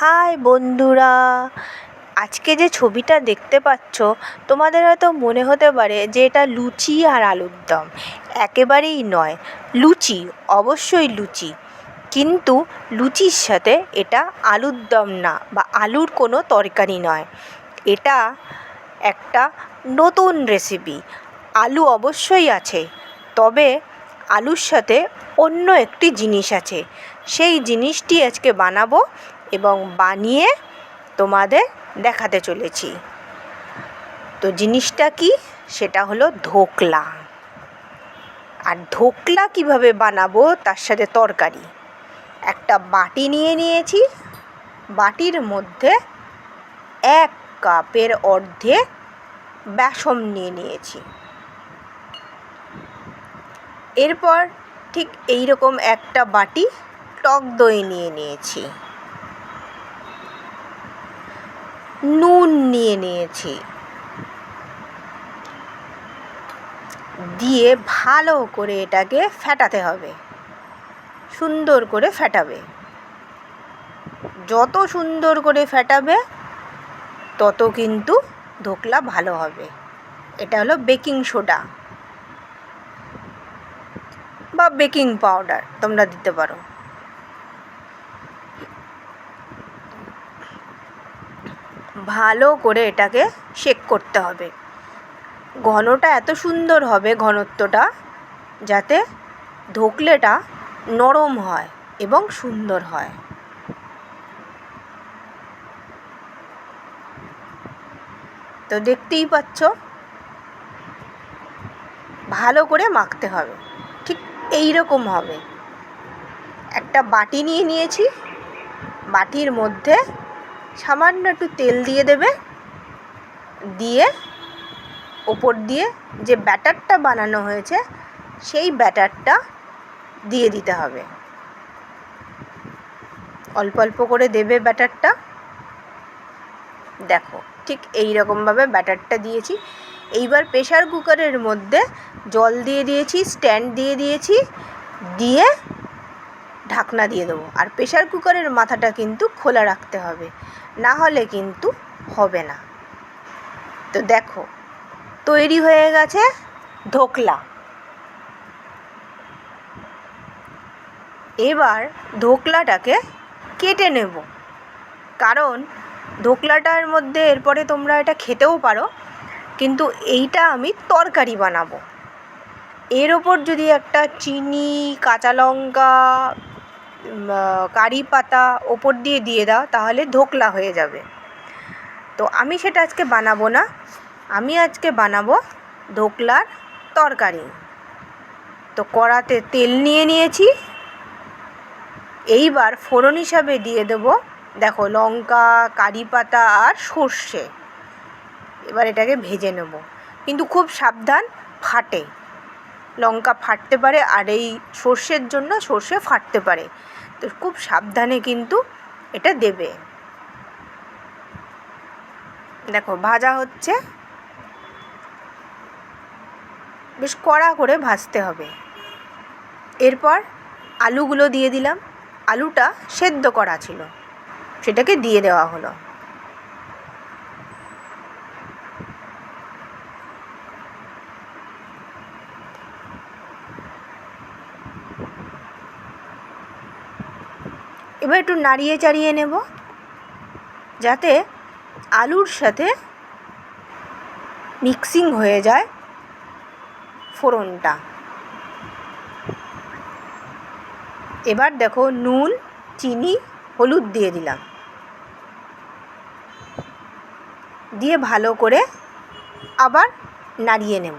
High বন্ধুরা, আজকে যে ছবিটা দেখতে পাচ্ছ তোমাদের হয়তো মনে হতে পারে যে এটা লুচি আর আলুর দম। একেবারেই নয়, লুচি অবশ্যই লুচি, কিন্তু লুচির সাথে এটা আলুর দম না বা আলুর কোনো তরকারি নয়। এটা একটা নতুন রেসিপি। আলু অবশ্যই আছে, তবে আলুর সাথে অন্য একটি জিনিস আছে। সেই জিনিসটি আজকে বানাবো এবং বানিয়ে তোমাদের দেখাতে চলেছি। তো জিনিসটা কি? সেটা হলো ধোকলা। আর ধোকলা কিভাবে বানাবো তার সাথে তরকারি। একটা বাটি নিয়ে নিয়েছি, বাটির মধ্যে 1 কাপের অর্ধেক বেসন নিয়ে নিয়েছি। এরপর ঠিক এইরকম একটা বাটি টক দই নিয়ে নিয়েছি, নুন নিয়ে নিয়েছি, দিয়ে ভালো করে এটাকে ফেটাতে হবে। সুন্দর করে ফেটাবে, যত সুন্দর করে ফেটাবে তত কিন্তু ধোকলা ভালো হবে। এটা হলো বেকিং সোডা বা বেকিং পাউডার তোমরা দিতে পারো। ভালো করে এটাকে শেক করতে হবে। ঘনটা এত সুন্দর হবে, ঘনত্বটা, যাতে ধোকলাটা নরম হয় এবং সুন্দর হয়। তো দেখতেই পাচ্ছ, ভালো করে মাখতে হবে। ঠিক এই রকম হবে। একটা বাটি নিয়ে নিয়েছি, বাটির মধ্যে সামান্য একটু তেল দিয়ে দেবে, দিয়ে ওপর দিয়ে যে ব্যাটারটা বানানো হয়েছে সেই ব্যাটারটা দিয়ে দিতে হবে। অল্প অল্প করে দেবে ব্যাটারটা। দেখো ঠিক এই রকমভাবে ব্যাটারটা দিয়েছি। এইবার প্রেসার কুকারের মধ্যে জল দিয়ে দিয়েছি, স্ট্যান্ড দিয়ে দিয়েছি, দিয়ে ঢাকনা দিয়ে দেবো। আর প্রেসার কুকারের মাথাটা কিন্তু খোলা রাখতে হবে, না হলে কিন্তু হবে না। তো দেখো তৈরি হয়ে গেছে ধোকলা। এবার ধোকলাটাকে কেটে নেব, কারণ ধোকলাটার মধ্যে এরপরে তোমরা এটা খেতেও পারো, কিন্তু এইটা আমি তরকারি বানাবো। এর ওপর যদি একটা চিনি, কাঁচা লঙ্কা, কারি পাতা ওপর দিয়ে দিয়ে দাও তাহলে ধোকলা হয়ে যাবে। তো আমি সেটা আজকে বানাবো না, আমি আজকে বানাবো ধোকলার তরকারি। তো কড়াতে তেল নিয়ে নিয়েছি, এইবার ফোড়ন হিসাবে দিয়ে দেবো দেখো লঙ্কা, কারি পাতা আর সর্ষে। এবার এটাকে ভেজে নেব, কিন্তু খুব সাবধান, ফাটে, লঙ্কা ফাটতে পারে আর এই সর্ষের জন্য সর্ষে ফাটতে পারে, তো খুব সাবধানে কিন্তু এটা দেবে। দেখো ভাজা হচ্ছে, বেশ কড়া করে ভাজতে হবে। এরপর আলুগুলো দিয়ে দিলাম, আলুটা সেদ্ধ করা ছিল সেটাকে দিয়ে দেওয়া হলো। এবার একটু নাড়িয়ে চাড়িয়ে নেব যাতে আলুর সাথে মিক্সিং হয়ে যায় ফোড়নটা। এবার দেখো নুন, চিনি, হলুদ দিয়ে দিলাম, দিয়ে ভালো করে আবার নাড়িয়ে নেব।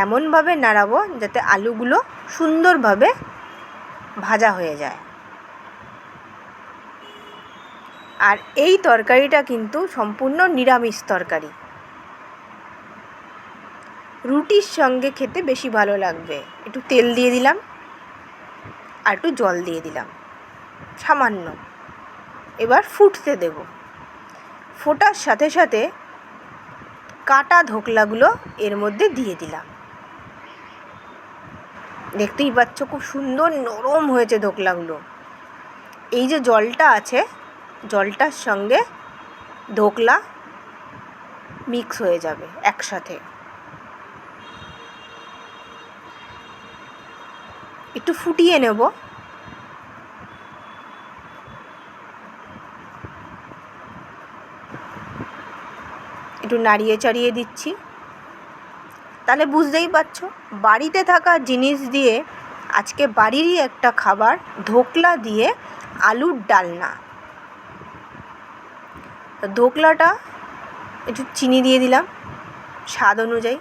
এমনভাবে নাড়াবো যাতে আলুগুলো সুন্দরভাবে ভাজা হয়ে যায়। আর এই তরকারিটা কিন্তু সম্পূর্ণ নিরামিষ তরকারি, রুটির সঙ্গে খেতে বেশি ভালো লাগবে। একটু তেল দিয়ে দিলাম আর একটু জল দিয়ে দিলাম সামান্য। এবার ফুটতে দেব। ফোটার সাথে সাথে কাটা ধোকলাগুলো এর মধ্যে দিয়ে দিলাম। দেখতেই পাচ্ছ খুব সুন্দর নরম হয়েছে ধোকলাগুলো। এই যে জলটা আছে জলটার সঙ্গে ধোকলা মিক্স হয়ে যাবে একসাথে। একটু ফুটিয়ে নেব। একটু নাড়িয়ে চাড়িয়ে দিচ্ছি। তাহলে বুঝতেই পারছো বাড়িতে থাকা জিনিস দিয়ে আজকে বাড়িরই একটা খাবার, ধোকলা দিয়ে আলুর ডালনা। ধোকলাটা একটু চিনি দিয়ে দিলাম স্বাদ অনুযায়ী।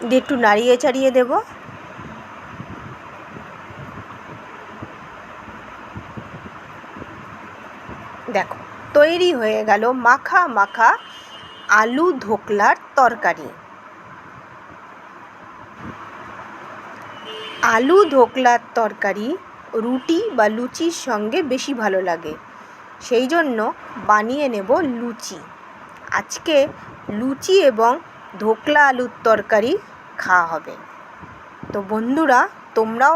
দিয়ে একটু নাড়িয়ে চাড়িয়ে দেব। দেখো তৈরি হয়ে গেল মাখা মাখা আলু ধোকলার তরকারি। আলু ধোকলার তরকারি রুটি বা লুচির সঙ্গে বেশি ভালো লাগে, সেই জন্য বানিয়ে নেব লুচি। আজকে লুচি এবং ধোকলা আলুর তরকারি খাওয়া হবে। তো বন্ধুরা তোমরাও